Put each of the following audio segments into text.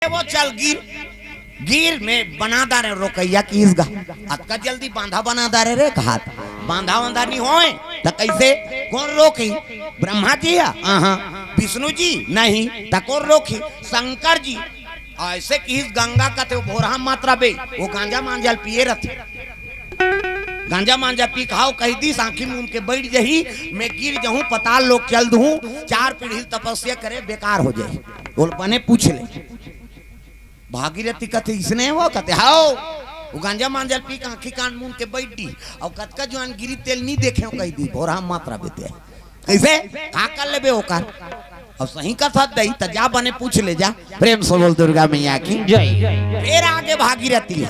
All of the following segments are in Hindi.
वो चल गिर गिर में बना दारे रोकैया की इसगा अतका जल्दी बांधा बना दारे रे कहा बांधा बांधा नहीं होए तो कैसे कौन रोकी ब्रह्मा जी हाँ विष्णु जी नहीं तो कौन रोकी शंकर जी ऐसे कि गंगा का ते भोरा मात्रा बे वो गांजा मांजल पिए रहते गांजा मांजा पी खाओ कही दी आंखी मुंह के बैठ जही मैं गिर जाऊं पताल लोग चल दूं 4 पीढ़ी तपस्या करे बेकार हो जाए बोल बने पूछ ले भागीरथी कथे इसने वो कथे हाओ वो गांजा मांजल पी आंखी कान मुंह के बैठ दी और कतका जवान गिरी तेल नहीं देखे कही दी भोरा मात्रा बेते कैसे का कर लेबे ओकार और सही का साथ दई त जा बने पूछ ले जा प्रेम से बोल दुर्गा मैया की जय। फिर आगे भागीरथी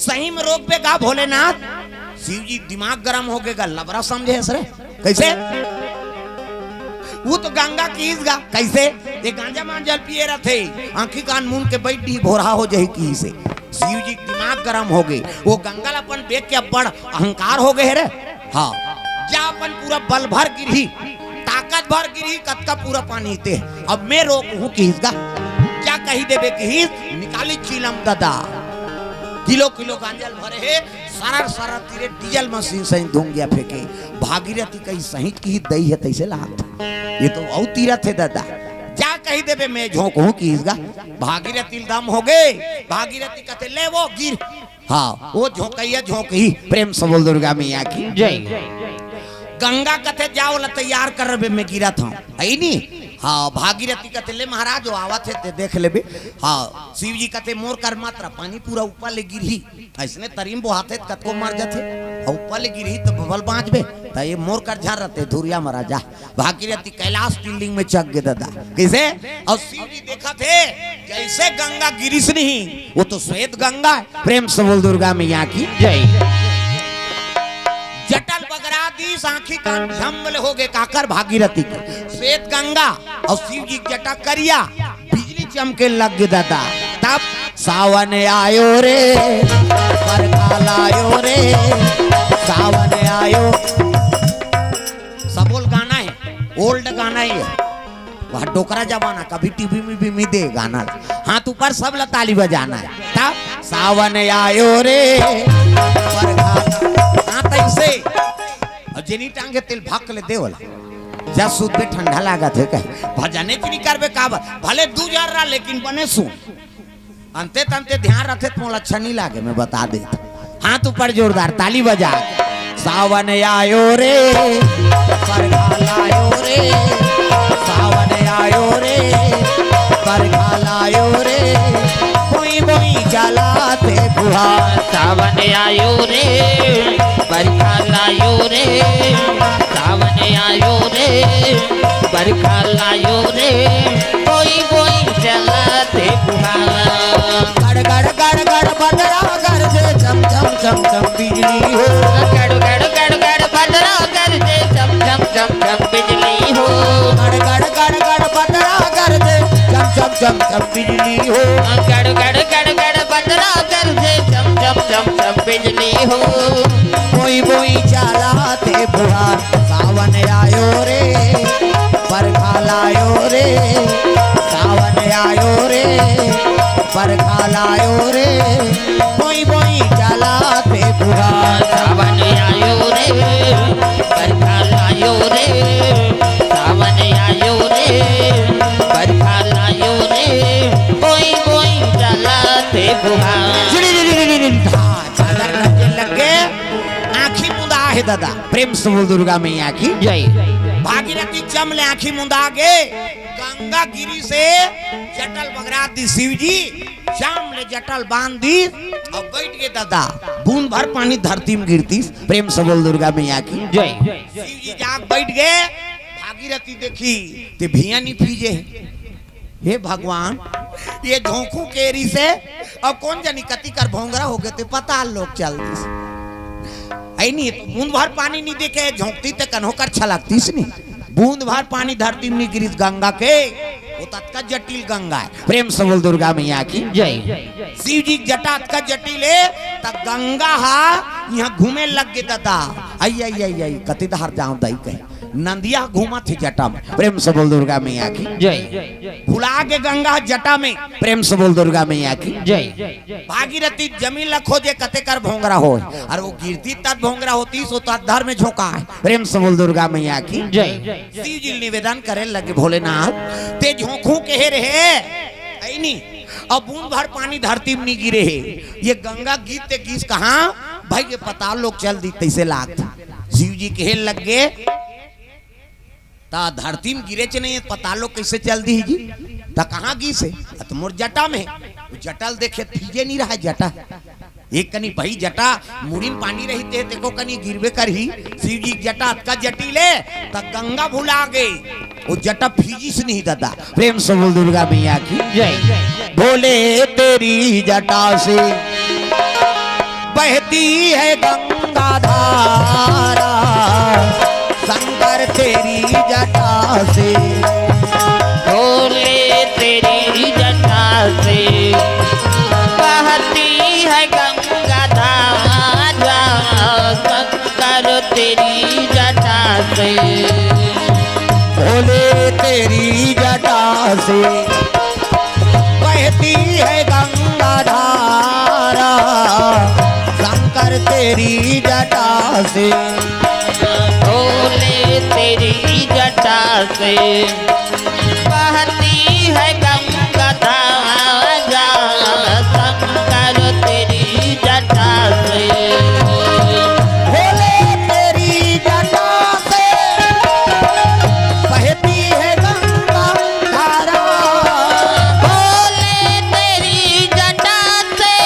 सही में रोक पे का भोलेनाथ शिव जी दिमाग गरम हो गएगा लबरा समझे सर कैसे वो तो गंगा की इसगा कैसे ये गांजा मांजल पिए रहे आंखी कान मुंह के बैठ दी भोरा हो जाए की से शिव जी दिमाग गरम हो गए वो गंगा अपन देख के बड़ अहंकार हो गए रे हाँ जा अपन पूरा बल भर गिरी ताकत भर गिरी कद का पूरा पानी थे अब मैं रोकूं कि इसका क्या कही देवे कि निकाली चीलम दादा किलो किलो गांजल भरे है सारा सारा तीरे डीजल मशीन से धूम गया फेंके भागीरथी कहीं सही की दई है तैसे लात ये तो औ तीरथ है दादा जा कही देवे मैं झोंकूं कि इसका भागीरथी दम हो गए भागीरथी कहते ले वो गिर हाँ वो झोंकैया झोंकही प्रेम से बोल दुर्गा मैया की जय। गंगा कथे जाओ ला तैयार कर रहे मैं गिरा था है नहीं हाँ भागीरथी कथे ले महाराज जो आवा थे ते देख लेबे हाँ शिव जी कथे मोर कर मात्रा पानी पूरा ऊपर ले गिरही ऐसने तरीम बोहाते कतको मर जाते और ऊपर ले गिरही तो बबल बाँचबे तो ये मोर कर झर रहते धुरिया महाराजा भागीरथी कैलाश टिल्डिंग में चक गए दादा कैसे और शिव जी देखा थे जैसे गंगा गिरिश नहीं वो तो श्वेत गंगा है प्रेम से बोल दुर्गा मैया की जय। जटल बगरादी आंखी कान झम्बल हो गए काकर भागीरथी के श्वेत गंगा और शिव जी जटा करिया बिजली चमके लग गए दादा तब सावन आयो रे बरखा लायो रे सावन आयो सबोल गाना है ओल्ड गाना है वह डोकरा जमाना कभी टीवी में भी दे गाना हाथ ऊपर सब ताली बजाना है तब सावन आयो रे से और जेनी टांगे तेल भाग ले दे वाला जा सूद पे ठंडा लागत है कहे भजने की नहीं करबे का भले 2000 रहा लेकिन बने सु अंते तंते ध्यान रखे तो अच्छा नहीं लागे मैं बता दे हाथ ऊपर जोरदार ताली बजा सावन आयो रे बरखा लायो रे सावन आयो रे बरखा लायो रे कोई कोई जलाते बुहार सावन आयो रे बरखा लायो रे सावन आयो रे बरखा लायो रे कोई कोई चलाते बुहार गड़ गड़ गड़ गड़ बदरा कर दे चम चम चम चम बिजली हो गड़ गड़ गड़ गड़ बदरा कर दे चम चम चम चम बिजली हो गड़ गड़ गड़ गड़ बदरा कर दे चम चम चम चम बिजली हो गड़ गड़ गड़ गड़ बदरा कर दे चम चम चम चम बिजली हो कोई बोई चलाते बुहार सावन आयो रे बरखा लायो रे सावन आयो रे बरखा लायो रे कोई बोई चलाते बुहार सावन आयो रे बरखा लायो रे सावन आयो रे बरखा लायो रे कोई कोई चलाते बुहार लगे आँखी मुंदा है दादा प्रेम से बोल दुर्गा मैया की जय। भागीरथी चमले आँखी मुंदा गे गंगा गिरी से जटल बगरा दी शिव जी चमले जटल बांध दी और बैठ गए दादा बूंद भर पानी धरती में गिरती प्रेम से बोल दुर्गा मैया की जय। शिव जी जाग बैठ गए भागीरथी देखी ते भिया नहीं फीजे हे भगवान ये झोंकू केरी से और कौन जानी कति कर भोंगरा हो गए थे पता लोग चल आई नहीं तो बूंद भर पानी नहीं देखे झोंकती तो कन्हो कर छलकती नहीं बूंद भर पानी धरती में गिरी गंगा के वो तत्का जटिल गंगा है प्रेम से बोल दुर्गा मैया की जय। शिव जी जटा का जटिल है तब गंगा हा यहाँ घूमे लग गए दादा आई आई आई आई कति धार जाऊं दाई कहे नंदिया घूमा थी जटा में, प्रेम से बोल दुर्गा मैया की जय भुला के गंगा जटा में, प्रेम से बोल दुर्गा मैया की जय भागीरथी जमीन ला खोजे कते कर भोंगरा हो, और वो गिरती तब भोंगरा होती सो धर में झोंका है, प्रेम से बोल दुर्गा मैया की जय शिव जी निवेदन करे लगे भोलेनाथ ते झोंकू के रहे ऐनी अब बूंद भर पानी धरती में नहीं गिरे है, ये गंगा गीत ते गीस कहा भाई ये पता लोग चल दी तैसे लाग शिव जी के लग गए ता धरती में गिरे च नहीं पता लोग कैसे चल दी जी ता कहाँ गीस है तो मोर जटा में जटल देखे भीजे नहीं रहा जटा एक कनी भाई जटा मुड़ी में पानी रही थे देखो कनी गिरवे कर ही शिव जी जटा का जटी ले ता गंगा भुला गई वो जटा फीजी से नहीं दादा, प्रेम से बोल दुर्गा मैया की जय बोले तेरी जटा से बहती है गंगा धारा, शंकर तेरी जटा से बोले तेरी जटा से बहती है गंगा धारा, शंकर तेरी जटा से बोले तेरी जटा से बहती है गंगा धारा, शंकर तेरी जटा से बोले तेरी जटा से बहती है गंगा धारा, शंकर तेरी जटा से बोले तेरी जटा से बहती है गंगा धारा, बोले तेरी जटा से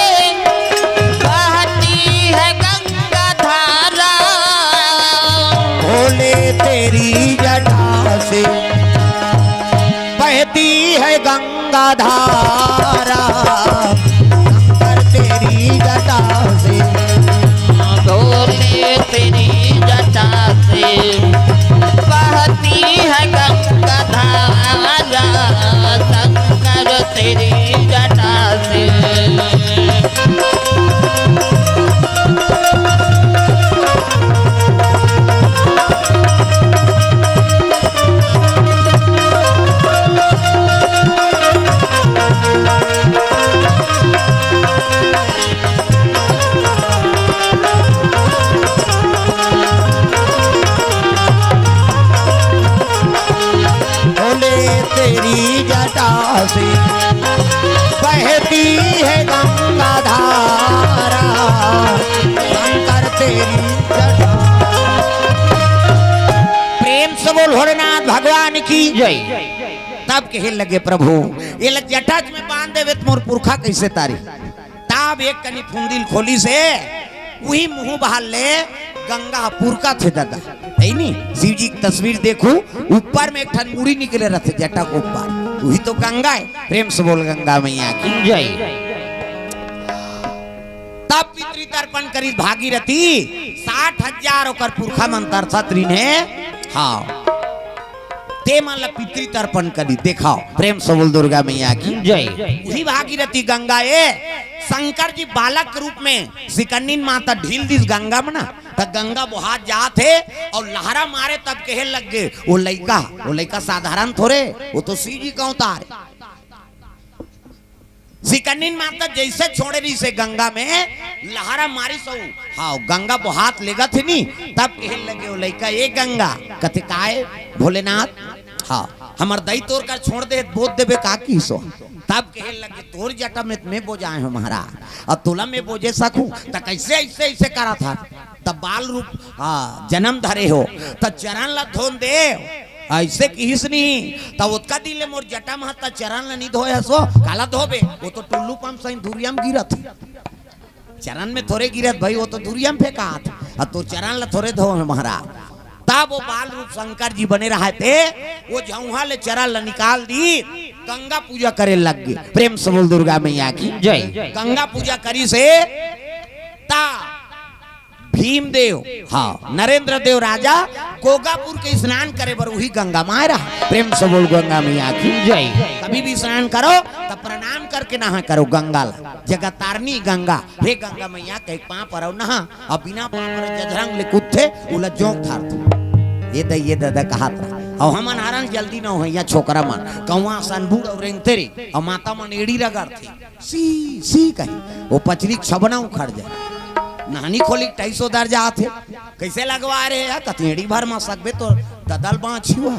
बहती है गंगा धारा, बोले तेरी जटा से बहती है गंगा धारा, शंकर तेरी जटा से बोले तेरी जटा से बहती है गंगा धारा, शंकर तेरी जटा से बोले तेरी जटा से बहती है गंगा धारा, शंकर तेरी जटा। प्रेम से बोल भोलेनाथ भगवान की जय तब कहे लगे प्रभु ये लग जटा में बांध देवे तो मोर पुरखा कैसे तारी, तब एक कनी फुंदिल खोली से वही मुंह बहाल ले गंगा पुरका थे दादा है नी शिव जी की तस्वीर देखो ऊपर में एक ठन मुड़ी निकले रहते जटा को ऊपर वही तो गंगा है, प्रेम से बोल गंगा मैया की जय तब पितृ तर्पण करी भागीरथी 60,000 ओकर पुरखा मंत्र छत्री ने हाँ ते मान ला पितृ तर्पण करी देखाओ, प्रेम से बोल दुर्गा मैया की जय वही भागीरथी गंगा ए शंकर जी बालक के रूप में सिकन्नी माता ढील दिस गंगा में ना तब गंगा बुहात जाते और लहरा मारे तब कहे लग गए वो लड़का साधारण थोड़े वो तो शिव जी का अवतार सिकन्नी माता जैसे छोड़े रही से गंगा में लहरा मारी सो हाँ गंगा बुहात लेगा थे नी तब कहे लगे वो लड़का ये गंगा कथे काए भोलेनाथ हाँ हमार दई तोड़ कर छोड़ दे बोध देवे का की सो तब कहे लगे तोर जटा में तुम्हें बोझाए हो महाराज अब तुला में बोझे सकूं तो कैसे ऐसे ऐसे करा था तब बाल रूप हाँ जन्म धरे हो तब चरण ला धोन दे ऐसे किस नहीं तब उसका दिले मोर जटा में तब चरण ला नहीं धोए सो काला धोबे वो तो टुल्लू पंप सही धुरियाम गिरत चरण में थोड़े गिरत भाई वो तो धुरियाम फेंका अब तो चरण ला थोड़े धो महाराज तब वो बाल रूप शंकर जी बने रहे थे वो झौहा ले चरण ला निकाल दी गंगा पूजा करे लग गए, प्रेम से बोल दुर्गा मैया की जय गंगा पूजा करी से ता भीम देव हाँ नरेंद्र देव राजा कोगापुर के स्नान करे बर वही गंगा माए रहा, प्रेम से बोल गंगा मैया की जय कभी भी स्नान करो तब प्रणाम करके नहा करो गंगा ला जगह तारनी गंगा हे गंगा मैया कहीं पाँव पर नहा और बिना पाँव पर जधरंग ले कुत्थे उला जोंक धार ये दादा कहा था और हमन हरन जल्दी न हो या छोकरा मन कौवा सनबूड़ और रेंगते रे और माता मन एड़ी रगड़ थे सी कहीं वो पचरी छबना उखड़ जाए नानी खोली 250 दर जाते कैसे लगवा रहे है कतेड़ी भर में सकबे तो ददल बाँच हुआ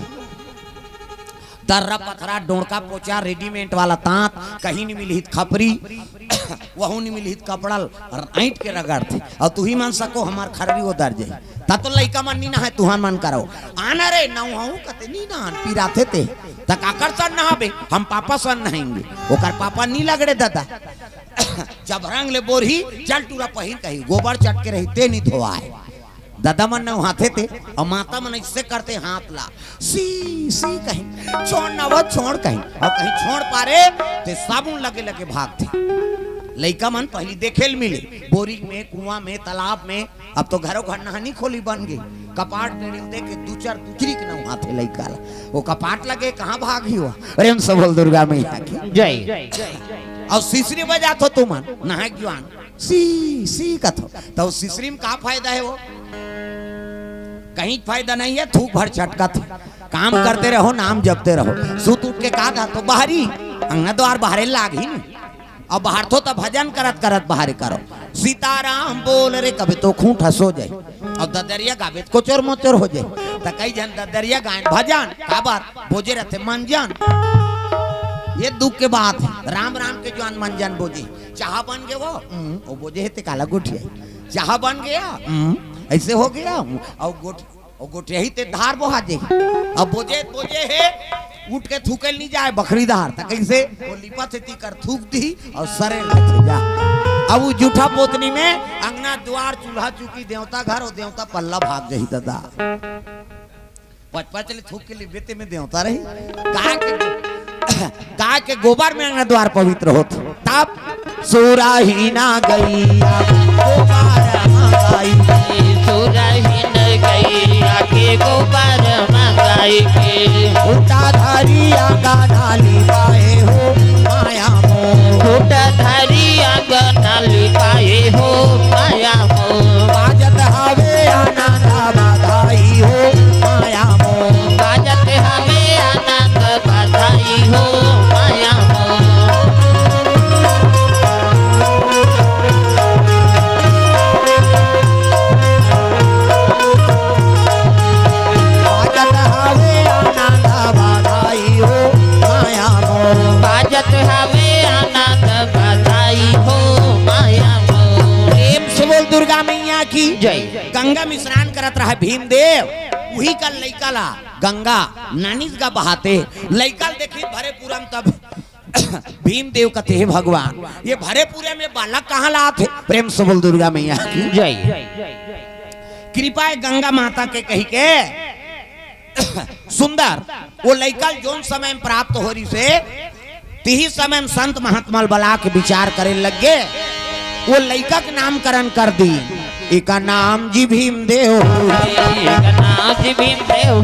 दर्रा पथरा डोंका पोचा रेडीमेड वाला तांत कहीं नहीं मिली खपरी वहू नहीं मिली कपड़ल ऐंठ के रगड़ थे और तू ही मन सको हमार खरबी वो दर जाए ता तो लइका मन नी नहाए तुहान मन करो आना रे नहाऊ कते नी नहान पीराथे ते तक आकर सन नहाबे हम पापा सन नहाएंगे ओकर पापा नी लगड़े दादा जब रंग ले बोरही चल टूरा पहिर कही गोबर चट के रहते नहीं धोआए दादा मन नहाते थे और माता मन इससे करते हाथ ला सी कहीं छोड़ ना वो छोड़ कहीं और कहीं छोड़ पारे ते साबुन लगे लगे भागते लइका मन पहली देखेल मिले बोरी में कुआं में तालाब में अब तो घरों घर नहानी खोली बन गई कपाट टेढ़ी दे के दू चार दूसरी के नहाते लइका ला वो कपाट लगे कहाँ भागी हुआ प्रेम से बोल दुर्गा मैया की जय और सीसरी बजा तो तुम नहा ज्ञान सी कथो तो सीसरी में का फायदा है वो कहीं फायदा नहीं है थूक भर छटका थे काम करते रहो नाम जपते रहो सूत उठ के कहा था तो बाहरी अंगना द्वार बाहरे लाग ही नहीं अब बाहर तो भजन करत करत बाहर करो सीताराम बोल रे कभी तो खूंट हंसो जाए और ददरिया गावे को चोर मोचोर हो जाए तो कई जन ददरिया गायन भजन काबर बोझे रहते मंजन ये दुख के बात है राम राम के जवान मंजन बोझे चाह बन गए वो बोझे है काला गुठिया चाह बन गया ऐसे हो गया और गोटिया ही ते धार बोहा जे अब बोझे है उठ के थूकल नहीं जाए बकरी धार तक कैसे वो लिपा से कर थूक दी और सरे लेके जा अब वो जूठा पोतनी में अंगना द्वार चूल्हा चुकी देवता घर और देवता पल्ला भाग जाही दादा पचपच थूक के लिए बेते में देवता रही गाय के गोबर में अंगना द्वार पवित्र होते तब सूरा ही ना गई सूरा ही न गई आके गोबर मंगाई के उल्टा धारी आगा नाली पाए हो माया मोह उल्टा धारी आगा नाली पाए हो माया मोह बाजत हवे आनंद बधाई हो माया मोह बाजत हवे आनंद बधाई हो माया दुर्गा मैया की जय गंगा में स्नान करत रहा भीमदेव वही कल लइका ला गंगा नानी का बहाते लइका देखी भरे पूरम तब भीमदेव कहते हैं भगवान ये भरे पूरे में बालक कहाँ लाते प्रेम से बोल दुर्गा मैया की जय कृपा है गंगा माता के कही के सुंदर वो लइका जोन समय में प्राप्त हो रही से तिही समय में संत महात्मा बला के विचार करे लग गए वो लइका के नामकरण कर दी एक नाम जी भीमदेव एक नाम जी भीमदेव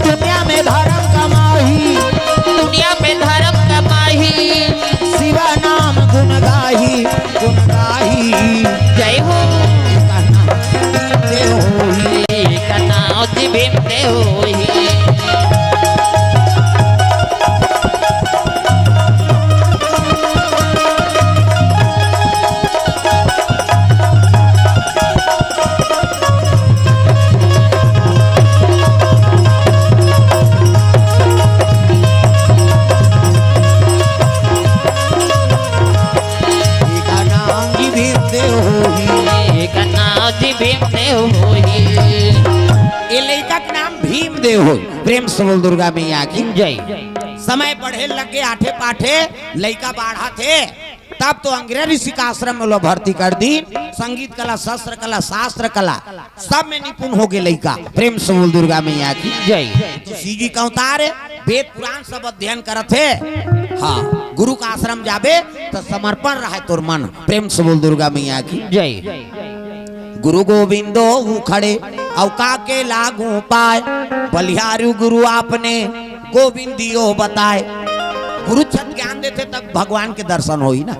दुनिया में धर्म कमाही दुनिया में धर्म कमाही शिवा नाम गुण गाही जय हो एक नाम जी भीमदेव भीमदेव हो प्रेम से बोल दुर्गा मैया की जय समय पढ़े लगे आठे पाठे लइका बाढ़ा थे तब तो अंग्रेज ऋषि का आश्रम में लोग भर्ती कर दी संगीत कला शस्त्र कला शास्त्र कला सब में निपुण हो गए लइका प्रेम से बोल दुर्गा मैया की जय तो सीजी का उतार वेद पुराण सब अध्ययन करते हाँ गुरु का आश्रम जाबे तो समर्पण रहे तोर मन प्रेम से बोल दुर्गा मैया की जय गुरु गोविंदो खड़े अवका के लागू पाए बलिहारू गुरु आपने गोविंदियो बताए गुरु छत ज्ञान देते तब भगवान के दर्शन हो ही ना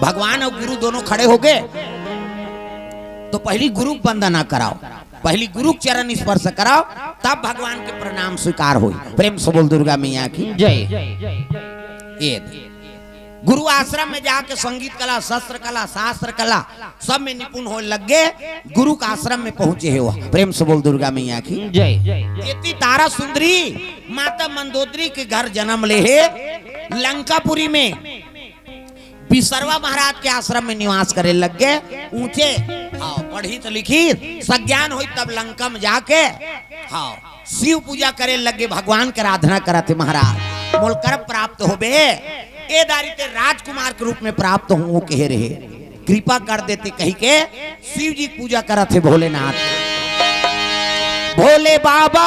भगवान और गुरु दोनों खड़े हो गए तो पहली गुरु वंदना कराओ, पहली गुरु चरण स्पर्श कराओ, तब भगवान के प्रणाम स्वीकार हो। प्रेम से बोल दुर्गा मैया की जय। ये गुरु आश्रम में जाके संगीत कला, शस्त्र कला, शास्त्र कला सब में निपुण हो लग गए, गुरु का आश्रम में पहुंचे है वह। प्रेम से बोल दुर्गा मैया की जय। इतनी तारा सुंदरी माता मंदोदरी के घर जन्म ले है, लंकापुरी में बिसरवा महाराज के आश्रम में निवास करे लग गए। ऊंचे पढ़ी तो लिखी सज्ञान हुई, तब लंका में जाके शिव पूजा करे लगे, भगवान के आराधना करते महाराज। मोलकर प्राप्त हो बे ए दारी ते राजकुमार के रूप में प्राप्त हो कह रहे, कृपा कर देते कही के शिव जी पूजा करते भोलेनाथ। भोले बाबा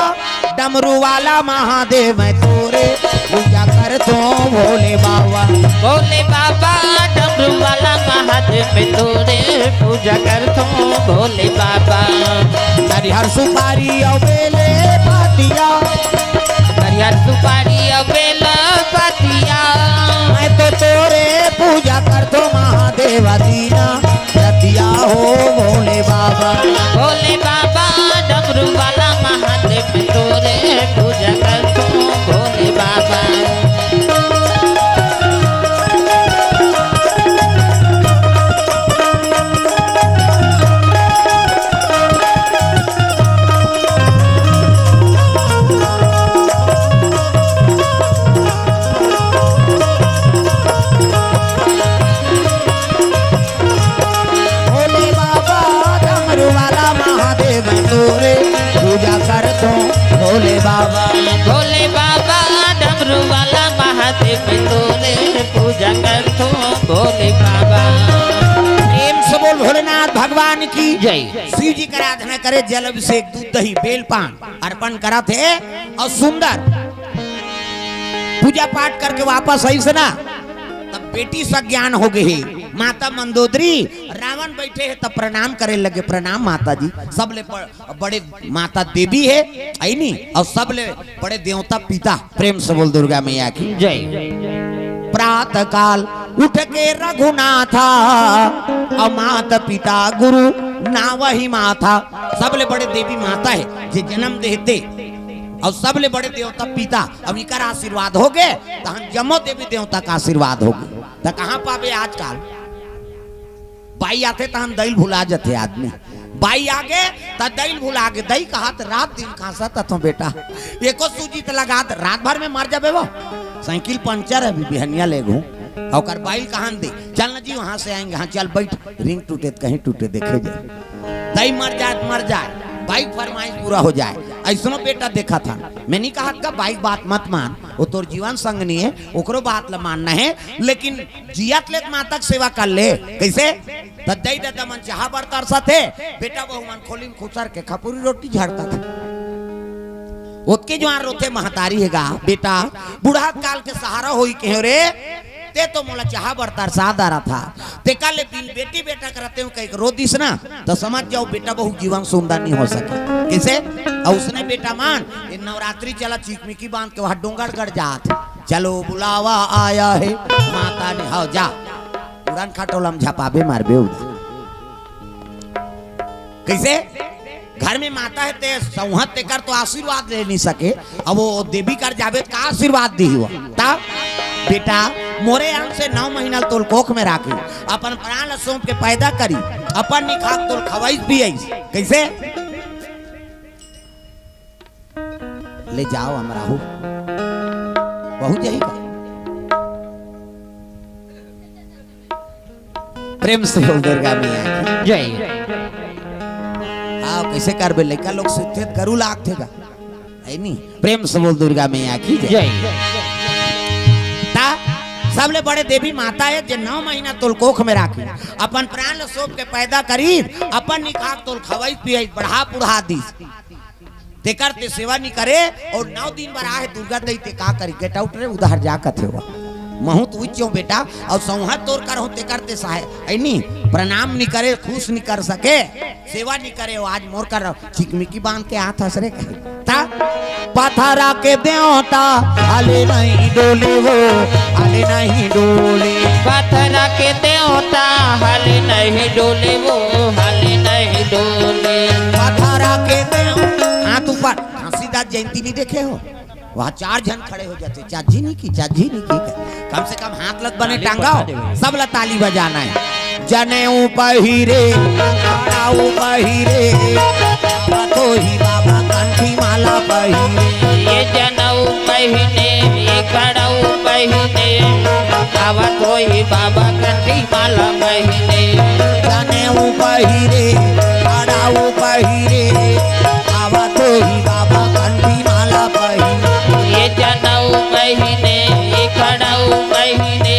डमरू वाला महादेव मैं तोरे पूजा कर तो भोले बाबा। भोले बाबा डमरू वाला महादेव में तोरे पूजा कर तो भोले बाबा। हरिहर सुपारी और बेले पातिया, हरिहर सुपारी और बेला पातिया, मैं तो तोरे पूजा कर तो महादेव दीना रतिया हो भोले बाबा। भोले बाबा डमरू वाला महादेव में तोरे पूजा कर तो भोले बाबा। पूजा कर तो भोले बाबा। भोले बाबा डमरू वाला महादेव में तोरे पूजा कर तो भोले बाबा। प्रेम से बोल भोलेनाथ भगवान की जय। शिव जी का आराधना करे, जल अभिषेक, दूध दही बेल पान अर्पण करा थे और सुंदर पूजा पाठ करके वापस आई से ना, तब बेटी सज्ञान हो गई। माता मंदोदरी रावण बैठे है तब प्रणाम करे लगे, प्रणाम माता जी। सबले बड़े माता देवी है आई नहीं, और सबले बड़े देवता पिता। प्रेम से बोल दुर्गा मैया की जय। प्रातः काल उठ के रघुनाथा और माता पिता गुरु ना वही माथा। सबले बड़े देवी माता है जे जन्म देते, और सबले बड़े देवता पिता। अब इनका आशीर्वाद हो गए तो हम जमो देवी देवता का आशीर्वाद हो गए। तो कहाँ पावे आजकल बाई आते तो हम दही भुला जाते आदमी, बाई आगे तो दही भुला के दही कहा तो रात दिन खासा तो बेटा एको सूजी तो लगा रात भर में मर जाबे। वो साइकिल पंचर है बिहनिया ले घूम और बाई कहाँ दे चल ना जी वहां से आएंगे। हाँ चल बैठ, रिंग टूटे कहीं टूटे देखे जाए, दही मर जाए बाइक फरमाइश पूरा हो जाए। ऐसा बेटा देखा था, मैं नहीं कहा का बाइक बात मत मान, वो तोर जीवन संग नहीं है, ओकरो बात ला मानना है, लेकिन जियत ले माता की सेवा कर ले। कैसे दई दादा मन चाह बरतर सा थे, बेटा बहु मन खोली खुसर के खपूरी रोटी झाड़ता था। उसके जो रोते महतारी हैगा बेटा बूढ़ा काल के सहारा होई के रे ते तो मोला चाह बरतर सा दारा था ते का ले बेटी बेटा करते हो कहीं रो दिस ना, तो समझ जाओ बेटा बहु जीवन सुंदर नहीं हो सके। कैसे और उसने बेटा मान नवरात्रि चला चिकमिकी बांध के वहां डोंगरगढ़ जात, चलो बुलावा आया है माता ने, हाँ जा उड़ान खटोलम झपाबे मारबे उधर। कैसे घर में माता है ते संहत ते कर तो आशीर्वाद ले नहीं सके, अब वो देवी कर जावे का आशीर्वाद दी हुआ ता बेटा मोरे अंग से 9 महीना तोल कोख में राखी, अपन प्राण सौंप के पैदा करी, अपन निखाक तोल खवाइस भी आई। कैसे ले जाओ हमरा हो बहुत जाएगा। प्रेम से बोल दुर्गा मैया जय। हाँ कैसे करबे लड़का लोग सुते करू लाग थेगा है नी। प्रेम से बोल दुर्गा मैया की जय। सबले बड़े देवी माता है जो 9 महीना तोल कोख में राखी, अपन प्राण सौंप के पैदा करी, अपन निखाक तोल खवाई पियाई बढ़ा पुढ़ा दी ते करते सेवा नहीं करे, और 9 दिन बर आहे दुर्गा दई ते का करी गेट आउट रे उधर जा कथे हुआ महू तू क्यों बेटा, और संहत तोर कर होते करते सहाय ऐनी प्रणाम नहीं करे, खुश नहीं कर सके, सेवा नहीं करे, आज मोर कर चिकमिकी बांध के हाथ हंसरे ता पथरा के देवता हाले नहीं डोले वो, हाले नहीं डोले। पथरा के देवता हाले नहीं डोले वो, हाले नहीं डोले। पथरा के देवता हाथ ऊपर। घासीदास जयंती नहीं देखे हो? वहाँ 4 जन खड़े हो जाते, चाची नहीं की, चाची नहीं की। कम से कम हाथ लत बने टांगाओ, सब ला ताली बजाना है। जनेऊ पहिरे खड़ाऊ पहिरे, तो ही बाबा कंठी माला पहिरे। ये जनेऊ पहिने ये खड़ाऊ पहिने, आवा तो ही बाबा कंठी माला पहिने। जनेऊ पहिरे खड़ाऊ पहिरे, आवा तो ही बाबा कंठी माला पहिरे। ये जनेऊ पहिने ये खड़ाऊ पहिने,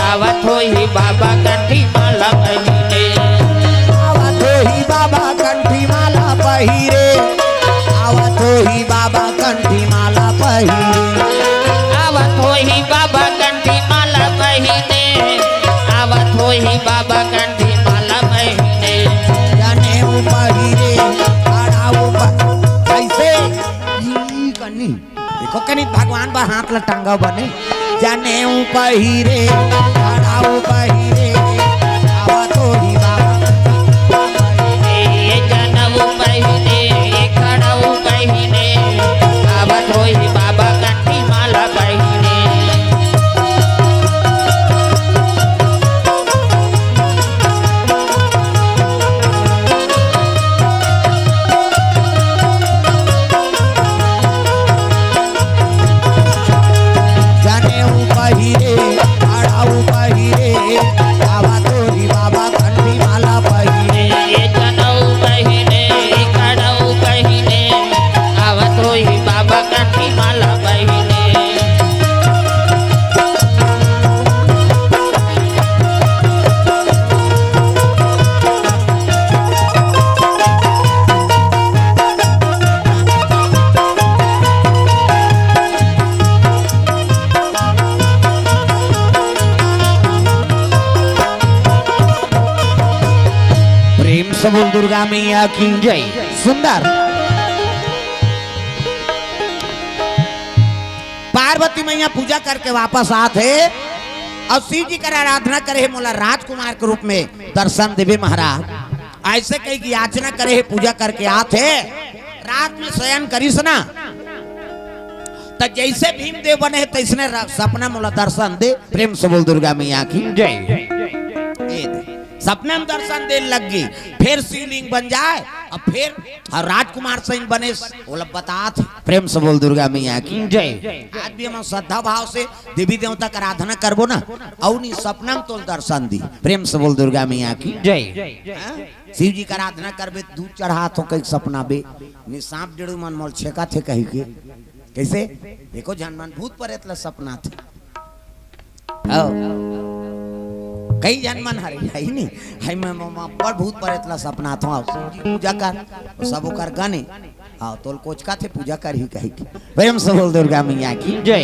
आवा तो ही बाबा कंठी माला पहिने। आवा तो ही बाबा कंठी माला पहिरे, आवा तो ही बाबा कंठी माला पहिरे। आवा तो ही बाबा कंठी माला पहिने, आवा तो ही बाबा कंठी माला पहिने। जनेऊ पहिरे खड़ाऊ कैसे ई कनी देखो कनी भगवान बा हाथ ला टांगा बने। जनेऊ पहिरे खड़ाऊ पहिरे, आवा तो ही बाबा ये जनेऊ पहिने ये खड़ाऊ पहिने, आवा तो ही बाबा कंठी माला पहिने। जनेऊ पहिरे खड़ाऊ पहिरे, आवा तो ही बाबा कंठी माला पहिरे। ये जनेऊ पहिने ये खड़ाऊ पहिने, आवा तो ही बाबा कंठी माला पहिने। प्रेम से बोल दुर्गा मैया की जय। सुंदर पार्वती मैया पूजा करके वापस आते और शिव जी का आराधना करे मोला राजकुमार के रूप में दर्शन देवे महाराज। ऐसे कही की याचना करे पूजा करके आते रात में शयन करीस ना, तो जैसे भीमदेव बने तैसने सपना मोला दर्शन दे। प्रेम से बोल दुर्गा मैया की जय। सपने में दर्शन दे लग गई, फिर शिवलिंग बन जाए और फिर राजकुमार सिंह बने बोला बतात। प्रेम से बोल दुर्गा मैया की जय। आज भी हम श्रद्धा भाव से देवी देवता का आराधना करबो ना, और नहीं सपना में तो दर्शन दी। प्रेम से बोल दुर्गा मैया की जय। शिव जी का आराधना करबे दूध चढ़ा तो कई सपना बे नि सांप डेढ़ मन मोल छेका थे कही के कैसे देखो जनमन भूत प्रेत ला सपना थे। कई जनमन हरे है नहीं है मैं बड़ भूत प्रेत ला सपना था शिव जी पूजा कर सब ओकर गाने हाँ तोल कोच का थे पूजा कर ही कही के। प्रेम से बोल दुर्गा मैया की जय।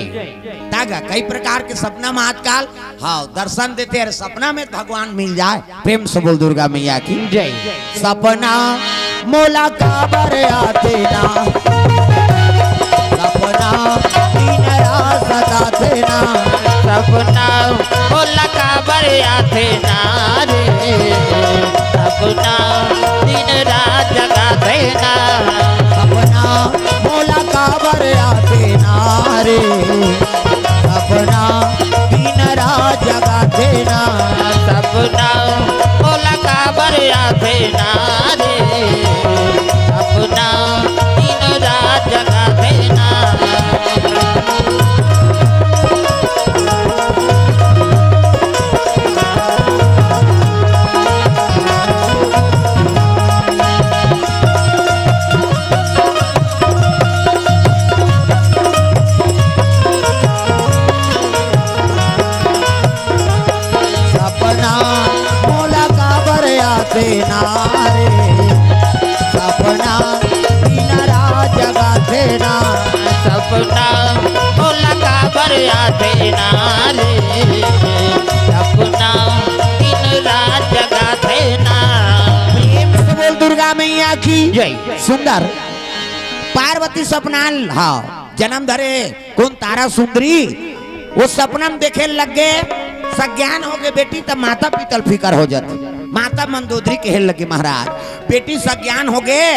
तागा कई प्रकार के सपना में आजकल हाँ दर्शन देते हैं, सपना में भगवान मिल जाए। प्रेम से बोल दुर्गा मैया की जय। सपना मोला काबर आते ना, सपना दिन रात सताते ना, सपना मोला काबर आते ना रे, सपना दिन रात जगाते ना। सपना मोला काबर आते ना रे, सपना दिन रात जगाते ना। सपना मोला काबर आते ना रे, सपना दिन रात जगाते ना। सपना मोला काबर आते ना रे, सपना दिन रात जगाते ना। सपना मोला काबर आते ना रे, सपना दिन रात जगाते ना। प्रेम से बोल दुर्गा मैया की जय। सुंदर पार्वती सपना हाँ जन्म धरे कौन तारा सुंदरी वो सपना में देखे लग गए सज्ञान हो गए बेटी तब माता पीतल फिकर हो जाती माता मंदोदरी कहे लगे महाराज बेटी सज्ञान हो गए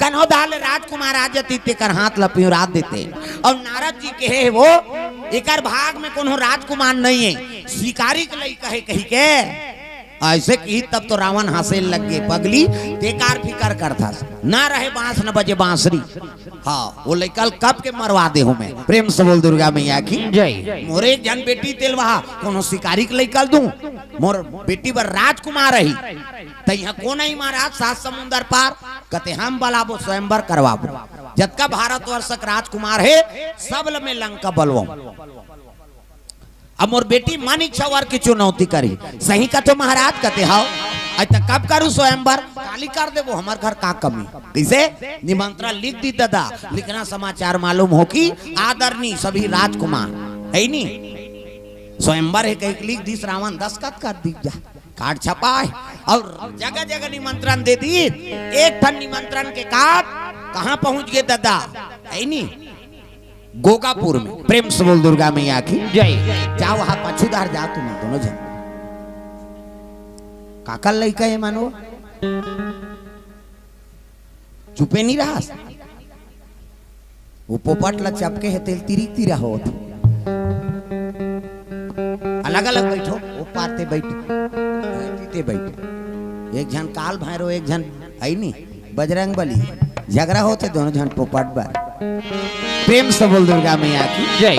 कन्हो दाल राजकुमार आ जाती तेकर हाथ लपियुरा देते और नारद जी कहे वो एकर भाग में कोनो राजकुमार नहीं है शिकारी के लई कहे कही के ऐसे की तब तो रावण हंसे लग गए पगली बेकार फिकर करता ना रहे बांस न बजे बांसुरी हाँ वो लइकल कब के मरवा दे हूं मैं प्रेम से बोल दुर्गा मैया की जय मोरे एक जन बेटी तेलवा कोनो शिकारी के लइकल दूं मोर बेटी बर राजकुमार रही त यहाँ को नहीं महाराज सात समुंदर पार कहते हम बलाबो स्वयंवर करवाबो जतका भारतवर्षक राजकुमार है सब में लंका बलवो अब मोर बेटी मन इच्छा वर की चुनौती करी सही का तो महाराज कहते हाओ अच्छा कब करूं स्वयंवर काली कर दे वो हमारे घर का कमी किसे निमंत्रण लिख दी दादा लिखना समाचार मालूम हो कि आदरणीय सभी राजकुमार है नी स्वयंवर है कहीं लिख दी रावण दस्तखत कर दी जा कार्ड छपाए और जगह जगह निमंत्रण दे दी एक ठन निमंत्रण के कार्ड कहाँ पहुंच गए दादा है नी गोगापुर में प्रेम से बोल दुर्गा मैया की जय जाओ वहां पछुदार जा तुम दोनों जन काकल लइका है मानो चुपे नहीं रहा वो पोपट ला चपके है तेल तिरी तिरा हो अलग अलग बैठो वो पारते बैठे बैठे एक जन काल भैरो एक जन आई नहीं बजरंग बली झगड़ा होते दोनों जन पोपट बार प्रेम से बोल दुर्गा मैया की जय